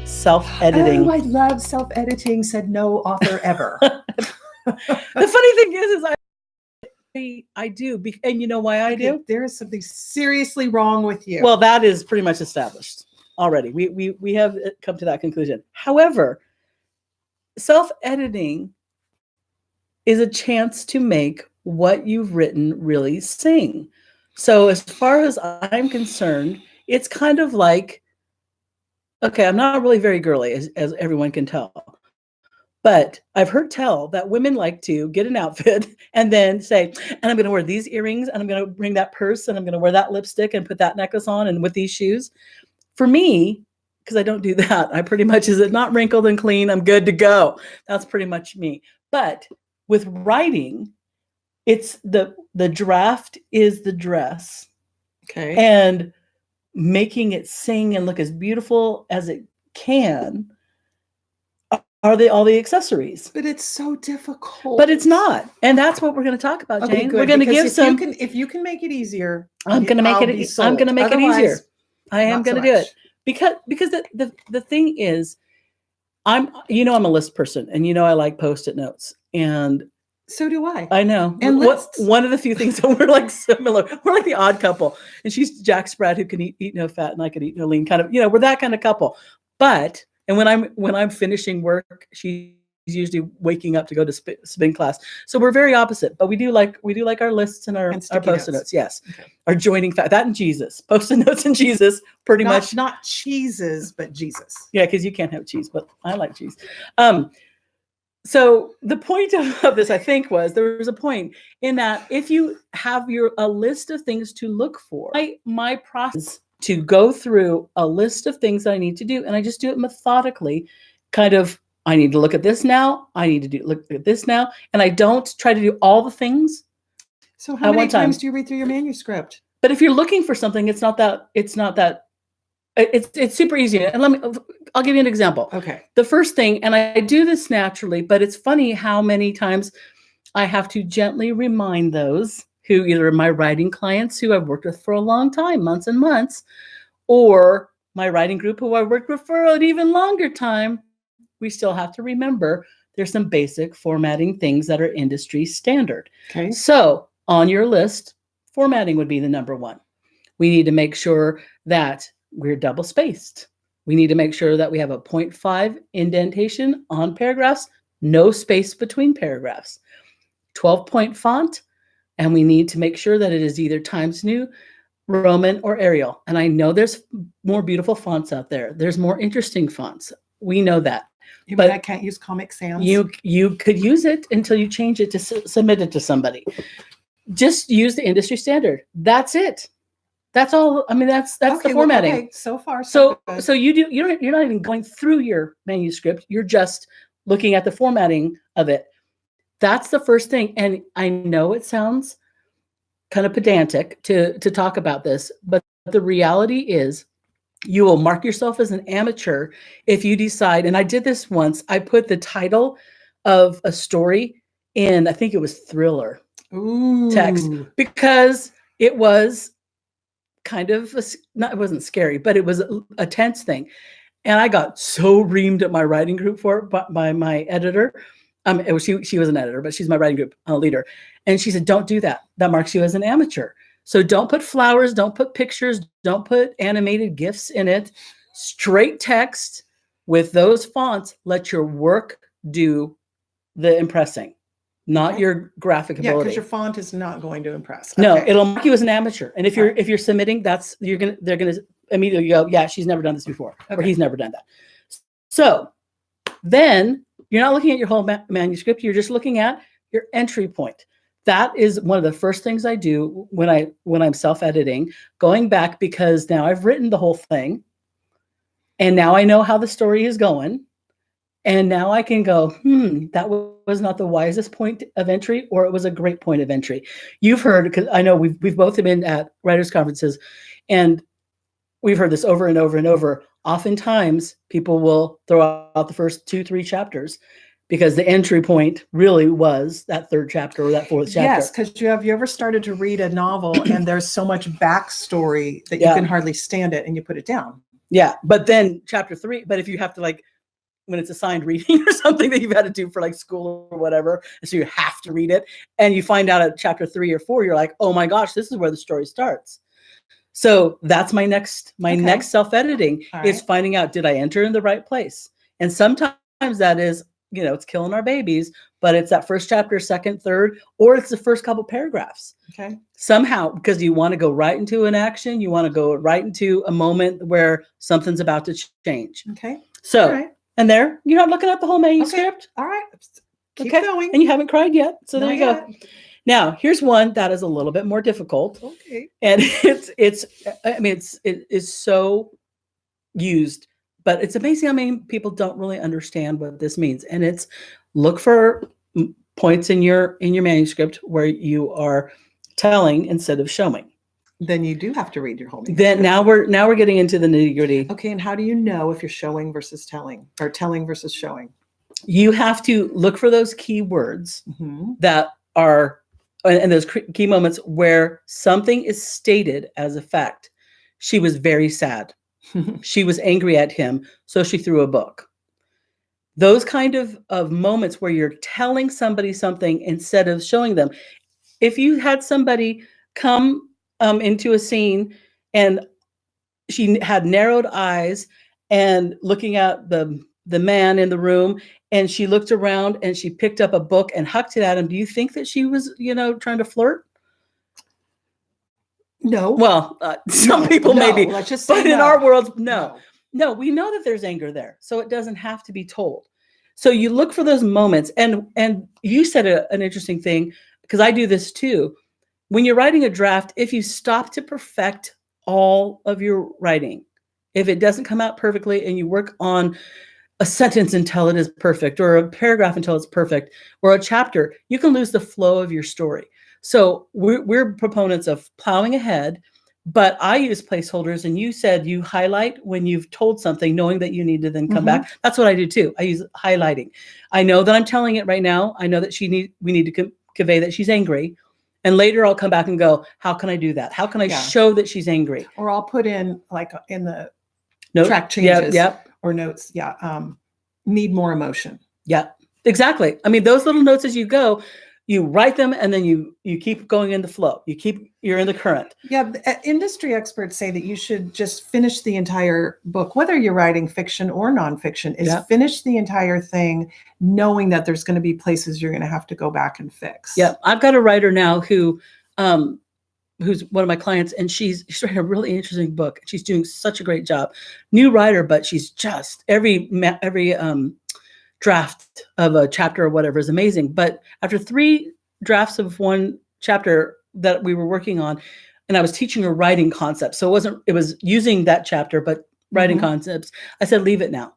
Self-editing. Oh, I love self-editing, said no author ever. The funny thing is I do, and you know why I do? There is something seriously wrong with you. Well, that is pretty much established already. We have come to that conclusion. However, self-editing is a chance to make what you've written really sing. So as far as I'm concerned, it's kind of like, okay, I'm not really very girly, as everyone can tell. But I've heard tell that women like to get an outfit and then say, and I'm going to wear these earrings, and I'm going to bring that purse, and I'm going to wear that lipstick and put that necklace on, and with these shoes. For me, because I don't do that, I pretty much, is it not wrinkled and clean? I'm good to go. That's pretty much me. But with writing, it's the draft is the dress. Okay. And making it sing and look as beautiful as it can are all the accessories. But it's so difficult. But it's not. And that's what we're going to talk about, Okay, Jane. good, We're going to give some. If you can make it easier, I'm going to make it easier. I am going to do it. Because the thing is, I'm a list person, and I like Post-it notes, and so do I. I know. And one of the few things that we're like similar. We're like the odd couple, and she's Jack Sprat, who can eat no fat, and I can eat no lean. Kind of, we're that kind of couple. But and when I'm finishing work, she's usually waking up to go to spin class. So we're very opposite, but we do like our lists and our Post-it notes. Yes, okay. Our joining that and Jesus, Post-it notes and Jesus, pretty much. Not cheeses, but Jesus. Yeah, because you can't have cheese, but I like cheese. So the point of this, I think, was there was a point in that if you have a list of things to look for, my process to go through a list of things that I need to do, and I just do it methodically, kind of, I need to look at this now, I need to look at this now, and I don't try to do all the things. So how many times do you read through your manuscript? But if you're looking for something, it's super easy. And I'll give you an example. Okay. The first thing, and I do this naturally, but it's funny how many times I have to gently remind those who either are my writing clients who I've worked with for a long time, months and months, or my writing group who I've worked with for an even longer time. We still have to remember there's some basic formatting things that are industry standard. Okay. So on your list, formatting would be the number one. We need to make sure that we're double spaced. We need to make sure that we have a 0.5 indentation on paragraphs, no space between paragraphs, 12-point font, and we need to make sure that it is either Times New, Roman, or Arial. And I know there's more beautiful fonts out there. There's more interesting fonts. We know that. But I can't use Comic Sans? You could use it until you change it to submit it to somebody. Just use the industry standard. That's it. That's all. I mean, that's the formatting. Okay, so far so you're not even going through your manuscript. You're just looking at the formatting of it. That's the first thing. And I know it sounds kind of pedantic to talk about this, but the reality is you will mark yourself as an amateur if you decide, and I did this once, I put the title of a story in, I think it was thriller text, because it was kind of, it wasn't scary, but it was a tense thing. And I got so reamed at my writing group for it by my editor. She was an editor, but she's my writing group leader. And she said, don't do that. That marks you as an amateur. So don't put flowers, don't put pictures, don't put animated GIFs in it. Straight text with those fonts. Let your work do the impressing, not your graphic ability. Yeah, because your font is not going to impress. No, it'll mark you as an amateur. And if you're submitting, they're gonna immediately go, yeah, she's never done this before, or he's never done that. So then you're not looking at your whole manuscript. You're just looking at your entry point. That is one of the first things I do when I'm self-editing, going back, because now I've written the whole thing, and now I know how the story is going, and now I can go, that was not the wisest point of entry, or it was a great point of entry. You've heard, because I know we've both been at writers' conferences, and we've heard this over and over and over. Oftentimes, people will throw out the first 2-3 chapters. because the entry point really was that third chapter or that fourth chapter. Yes, because you ever started to read a novel and there's so much backstory that you can hardly stand it and you put it down. Yeah. But then chapter 3, but if you have to like, when it's assigned reading or something that you've had to do for like school or whatever, and so you have to read it, and you find out at chapter 3 or 4, you're like, oh my gosh, this is where the story starts. So that's my next self-editing is finding out, did I enter in the right place? And sometimes that is, it's killing our babies, but it's that first chapter, second, third, or it's the first couple paragraphs. Okay. Somehow, because you want to go right into an action, you want to go right into a moment where something's about to change. Okay. So, and there, you're not looking at the whole manuscript. Okay. All right. Keep going. And you haven't cried yet. So there you go. Now, here's one that is a little bit more difficult. Okay. And it is so used, but it's amazing how many people don't really understand what this means. And it's look for points in your manuscript where you are telling instead of showing. Then you do have to read your whole manuscript. Then now we're getting into the nitty-gritty. Okay, and how do you know if you're showing versus telling, or telling versus showing? You have to look for those key words that are, and those key moments where something is stated as a fact. She was very sad. She was angry at him, so she threw a book. Those kind of moments where you're telling somebody something instead of showing them. If you had somebody come into a scene and she had narrowed eyes and looking at the man in the room, and she looked around and she picked up a book and hucked it at him, do you think that she was, trying to flirt? No. Well, some people maybe, let's just say but in our world, no, we know that there's anger there, so it doesn't have to be told. So you look for those moments, and you said an interesting thing, because I do this too. When you're writing a draft, if you stop to perfect all of your writing, if it doesn't come out perfectly and you work on a sentence until it is perfect, or a paragraph until it's perfect, or a chapter, you can lose the flow of your story. So we're proponents of plowing ahead, but I use placeholders, and you said you highlight when you've told something, knowing that you need to then come back. That's what I do too. I use highlighting. I know that I'm telling it right now. I know that we need to convey that she's angry. And later I'll come back and go, how can I do that? How can I show that she's angry? Or I'll put in, like, in the note, track changes or notes. Need more emotion. Yeah, exactly. I mean, those little notes as you go, you write them, and then you keep going in the flow. You're in the current. Yeah, industry experts say that you should just finish the entire book, whether you're writing fiction or nonfiction, is finish the entire thing, knowing that there's going to be places you're going to have to go back and fix. Yeah, I've got a writer now who's one of my clients, and she's writing a really interesting book. She's doing such a great job. New writer, but she's just every draft of a chapter or whatever is amazing. But after 3 drafts of one chapter that we were working on, and I was teaching her writing concepts. So it was using that chapter, but writing concepts. I said, leave it now.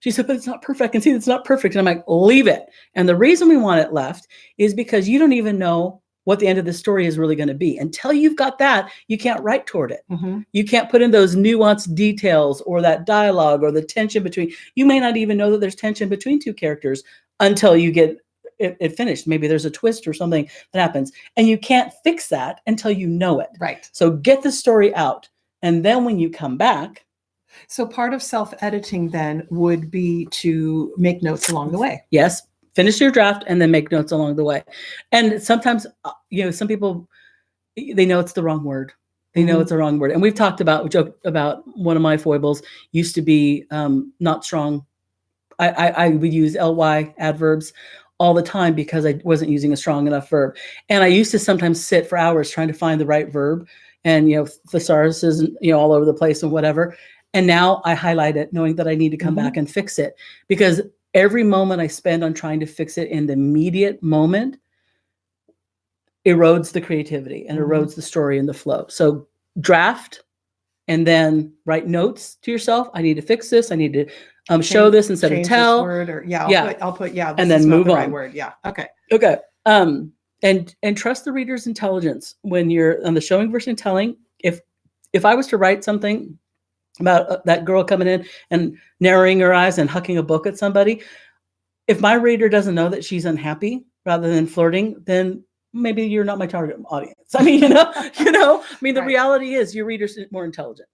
She said, but it's not perfect. I can see it's not perfect. And I'm like, leave it. And the reason we want it left is because you don't even know what the end of the story is really going to be. Until you've got that, you can't write toward it. You can't put in those nuanced details or that dialogue or the tension between. You may not even know that there's tension between 2 characters until you get it finished. Maybe there's a twist or something that happens, and you can't fix that until you know it. Right. So get the story out, and then when you come back. So part of self-editing then would be to make notes along the way. Yes. Finish your draft and then make notes along the way. And sometimes, some people, they know it's the wrong word. They know it's the wrong word. And we joked about one of my foibles used to be not strong. I would use ly adverbs all the time because I wasn't using a strong enough verb. And I used to sometimes sit for hours trying to find the right verb, and, thesaurus is, all over the place and whatever. And now I highlight it, knowing that I need to come back and fix it, because every moment I spend on trying to fix it in the immediate moment erodes the creativity and erodes the story and the flow. So draft, and then write notes to yourself. I need to fix this. I need to show this instead of tell. This word, or I'll put this and then move on. Right word. Yeah. Okay. And trust the reader's intelligence when you're on the showing versus telling. If I was to write something about that girl coming in and narrowing her eyes and hucking a book at somebody, if my reader doesn't know that she's unhappy rather than flirting, then maybe you're not my target audience. I mean, I mean, the reality is your readers are more intelligent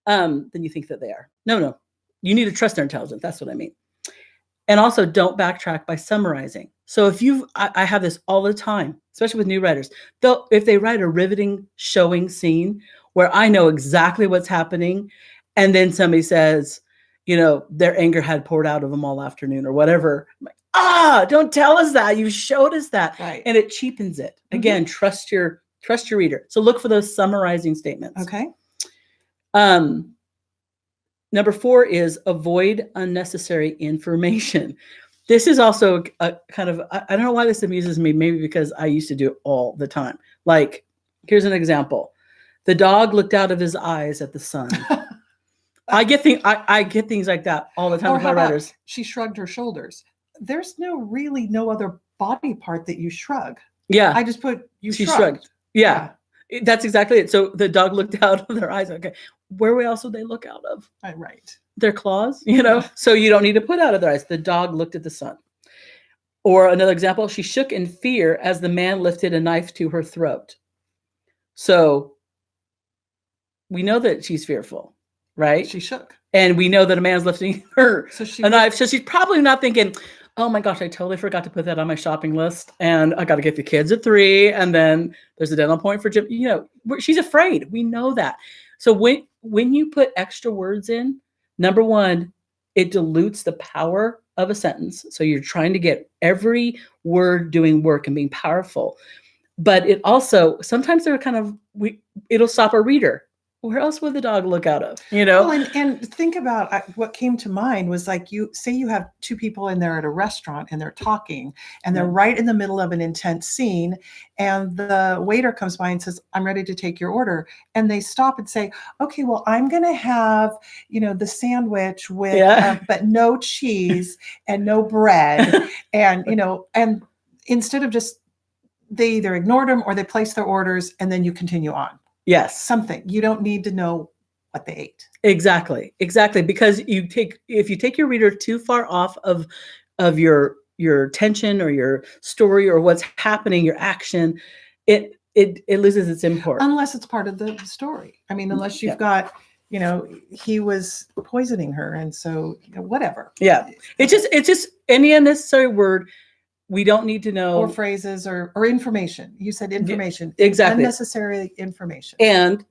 than you think that they are. No, you need to trust their intelligence. That's what I mean. And also don't backtrack by summarizing. So if I have this all the time, especially with new writers, if they write a riveting showing scene where I know exactly what's happening, and then somebody says, their anger had poured out of them all afternoon or whatever. I'm like, don't tell us that. You showed us that. Right. And it cheapens it. Again, trust your reader. So look for those summarizing statements. Okay. Number 4 is avoid unnecessary information. This is also a kind of, I don't know why this amuses me, maybe because I used to do it all the time. Like, here's an example. The dog looked out of his eyes at the sun. I get things like that all the time with my writers. She shrugged her shoulders. There's no other body part that you shrug. Yeah. I just put she shrugged. Yeah. That's exactly it. So the dog looked out of their eyes. Okay. Where else would they look out of? Right. Their claws, So you don't need to put out of their eyes. The dog looked at the sun. Or another example, she shook in fear as the man lifted a knife to her throat. So we know that she's fearful, right? She shook. And we know that a man's lifting her a knife. So she's probably not thinking, oh my gosh, I totally forgot to put that on my shopping list. And I got to get the kids at 3. And then there's a dental appointment for Jim. She's afraid. We know that. So when you put extra words in, number 1, it dilutes the power of a sentence. So you're trying to get every word doing work and being powerful. But it also, sometimes they're kind of, it'll stop a reader. Where else would the dog look out of? Well, and think about what came to mind was like, you have 2 people in there at a restaurant and they're talking and they're right in the middle of an intense scene. And the waiter comes by and says, I'm ready to take your order. And they stop and say, okay, well, I'm going to have, the sandwich with, but no cheese and no bread. And, and instead of just, they either ignored them or they placed their orders and then you continue on. Yes. Something. You don't need to know what they ate. Exactly. Because if you take your reader too far off of your tension or your story or what's happening, your action, it loses its import. Unless it's part of the story. I mean, unless you've got, he was poisoning her. And so whatever. Yeah. It's just any unnecessary word. We don't need to know. Or phrases or information. You said information. Exactly. Unnecessary information. And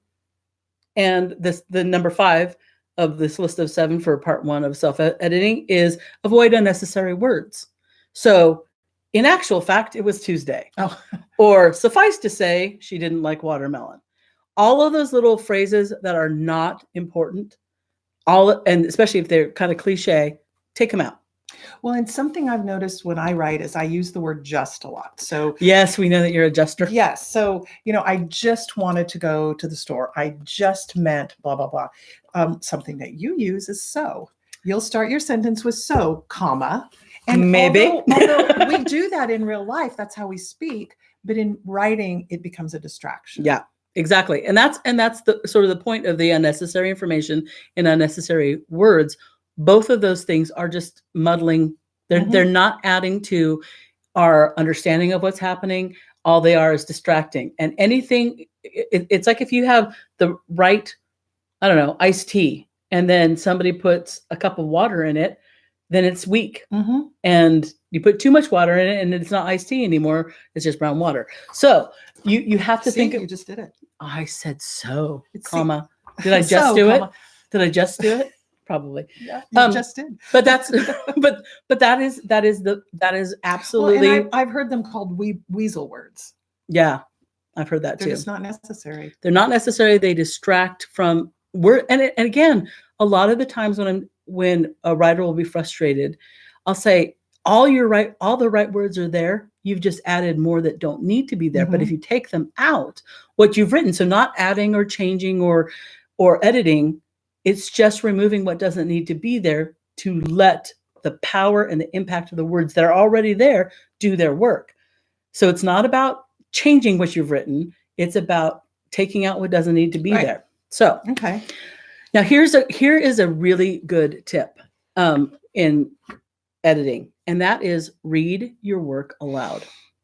the number 5 of this list of 7 for part 1 of self-editing is avoid unnecessary words. So in actual fact, it was Tuesday. Oh. Or suffice to say, she didn't like watermelon. All of those little phrases that are not important, and especially if they're kind of cliche, take them out. Well, and something I've noticed when I write is I use the word just a lot. So yes, we know that you're a juster. Yes. So, I just wanted to go to the store. I just meant blah, blah, blah. Something that you use is so. You'll start your sentence with so, comma. And maybe. although we do that in real life, that's how we speak. But in writing, it becomes a distraction. Yeah, exactly. And that's the sort of the point of the unnecessary information and unnecessary words. Both of those things are just muddling. They're not adding to our understanding of what's happening. All they are is distracting. And anything, it's like if you have the right, I don't know, iced tea, and then somebody puts a cup of water in it, then it's weak. And you put too much water in it and it's not iced tea anymore. It's just brown water. So you have to think. You just did it. I said so, comma. Did I just do it? Did I just do it? Probably. Yeah, you just did. But that's but that is absolutely. Well, and I've heard them called weasel words. Yeah, I've heard that too. They're just not necessary. They're not necessary. They distract from word. And again, a lot of the times when a writer will be frustrated, I'll say all the right words are there. You've just added more that don't need to be there. But if you take them out, what you've written, so not adding or changing or editing. It's just removing what doesn't need to be there to let the power and the impact of the words that are already there do their work. So it's not about changing what you've written. It's about taking out what doesn't need to be there. So, okay. Now here is a really good tip in editing, and that is read your work aloud.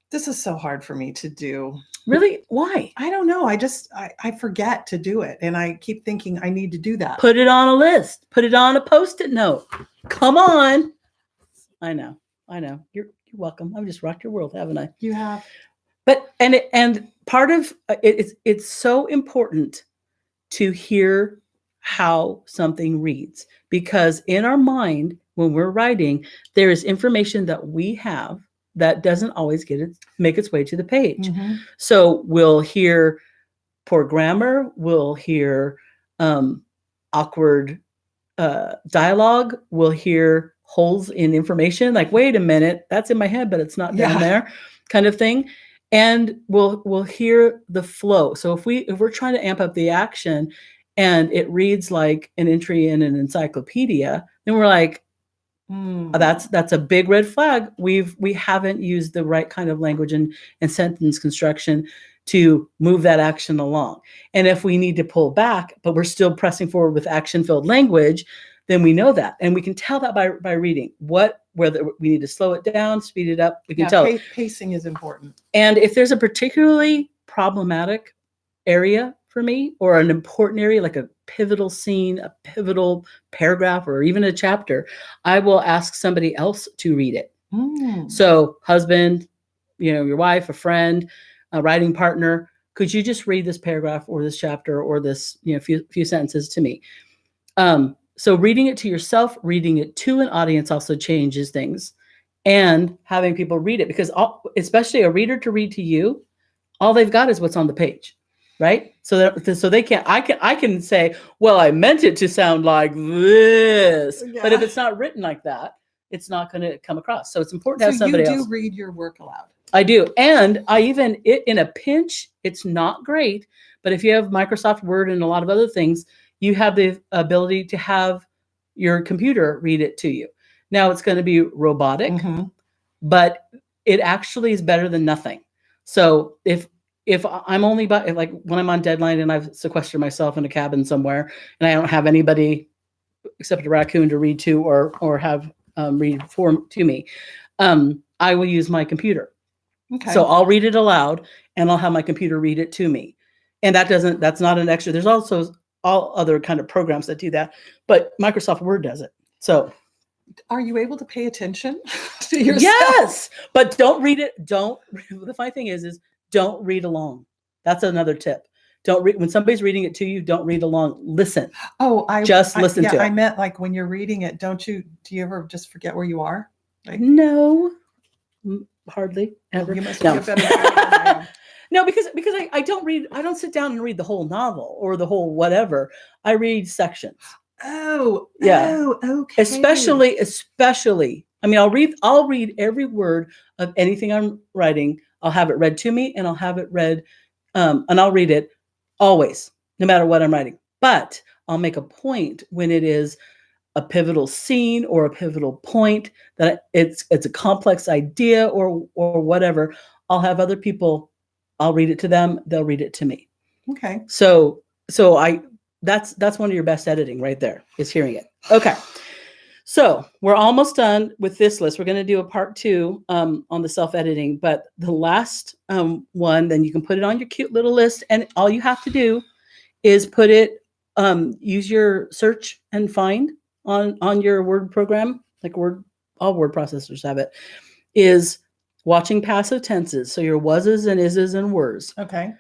This is so hard for me to do. Really? Why? I don't know. I forget to do it. And I keep thinking I need to do that. Put it on a list. Put it on a Post-it note. Come on. I know. You're welcome. I've just rocked your world, haven't I? You have. But and part of it's so important to hear how something reads, because in our mind, when we're writing, there is information that we have that doesn't always make its way to the page. Mm-hmm. So we'll hear poor grammar, we'll hear awkward dialogue, we'll hear holes in information, like, wait a minute, that's in my head, but it's not down there, kind of thing. And we'll hear the flow. So if we're trying to amp up the action and it reads like an entry in an encyclopedia, then we're like, that's a big red flag. We haven't used the right kind of language and sentence construction to move that action along. And if we need to pull back, but we're still pressing forward with action-filled language, then we know that. And we can tell that by reading whether we need to slow it down, speed it up. We can tell. Pacing is important. And if there's a particularly problematic area for me, or an important area, like a pivotal scene, a pivotal paragraph, or even a chapter, I will ask somebody else to read it. So husband, your wife, a friend, a writing partner, could you just read this paragraph or this chapter or this, few sentences to me? So reading it to yourself, reading it to an audience also changes things, and having people read it, because especially a reader to read to you, all they've got is what's on the page. Right. So they can't, I can say, well, I meant it to sound like this, but if it's not written like that, it's not going to come across. So it's important to have somebody else. You do read your work aloud. I do. And I even, in a pinch, it's not great, but if you have Microsoft Word and a lot of other things, you have the ability to have your computer read it to you. Now it's going to be robotic, but it actually is better than nothing. So if I'm only like when I'm on deadline and I've sequestered myself in a cabin somewhere and I don't have anybody except a raccoon to read to or have read to me, I will use my computer. Okay. So I'll read it aloud and I'll have my computer read it to me. And that's not an extra. There's also all other kind of programs that do that, but Microsoft Word does it. So are you able to pay attention to yourself? Yes, but don't read it. The funny thing is don't read along. That's another tip. Don't read when somebody's reading it to you. Don't read along. Listen. Just listen to it. I meant like when you're reading it. Do you ever just forget where you are? Like, no, hardly ever. You must be a better writer. No, because I don't read. I don't sit down and read the whole novel or the whole whatever. I read sections. Okay. Especially. I mean, I'll read every word of anything I'm writing. I'll have it read to me, and I'll have it read, and I'll read it always, no matter what I'm writing. But I'll make a point when it is a pivotal scene or a pivotal point that it's a complex idea or whatever. I'll have other people. I'll read it to them. They'll read it to me. Okay. So that's one of your best editing right there, is hearing it. Okay. So we're almost done with this list. We're going to do a part 2 on the self-editing, but the last one, then you can put it on your cute little list, and all you have to do is put it, use your search and find on your Word program, like all word processors have it, is watching passive tenses. So your was's and is's and were's. Okay.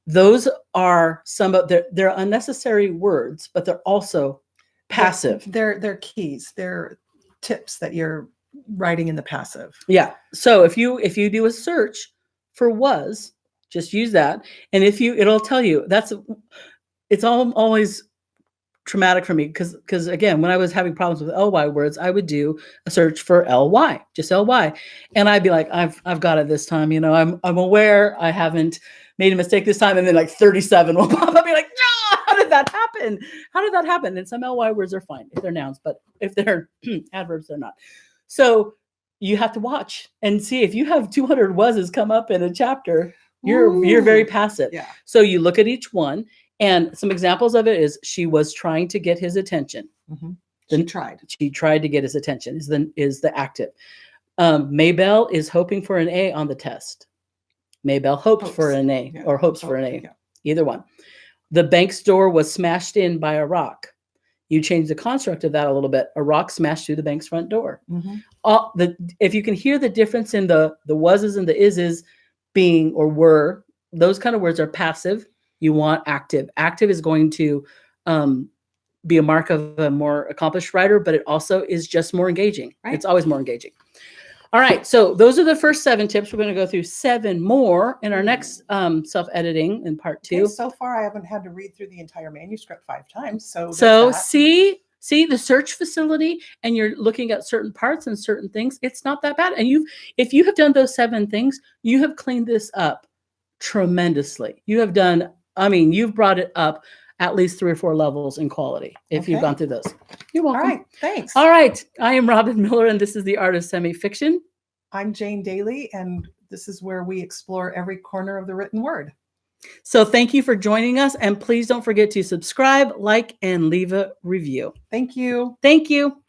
Those are some of they're unnecessary words, but they're also passive. They're keys. They're tips that you're writing in the passive. Yeah. So if you do a search for was, just use that, and it'll tell you it's always traumatic for me because again, when I was having problems with ly words, I would do a search for ly, just ly, and I'd be like, I've got it this time. I'm aware I haven't made a mistake this time, and then like 37 will pop up. I'll be like, no, how did that happen? And some ly words are fine if they're nouns, but if they're adverbs, they're not. So you have to watch and see if you have 200 was's come up in a chapter. You're very passive. Yeah. So you look at each one. And some examples of it is she was trying to get his attention. Mm-hmm. She tried. She tried to get his attention is the active. Maybelle is hoping for an A on the test. Maybelle hoped for an A or hopes for an A. Yeah. Either one. The bank's door was smashed in by a rock. You change the construct of that a little bit. A rock smashed through the bank's front door. If you can hear the difference in the wases and the ises being or were, those kind of words are passive. You want active. Active is going to be a mark of a more accomplished writer, but it also is just more engaging. Right. It's always more engaging. All right. So those are the first 7 tips. We're going to go through 7 more in our next self-editing in part 2. Okay, so far, I haven't had to read through the entire manuscript 5 times. So see the search facility, and you're looking at certain parts and certain things. It's not that bad. And if you have done those 7 things, you have cleaned this up tremendously. You have done, you've brought it up at least 3 or 4 levels in quality if you've gone through those. You're welcome. All right. Thanks. All right. I am Robynne Miller, and this is The Art of Semi-Fiction. I'm Jane Daly, and this is where we explore every corner of the written word. So thank you for joining us, and please don't forget to subscribe, like, and leave a review. Thank you. Thank you.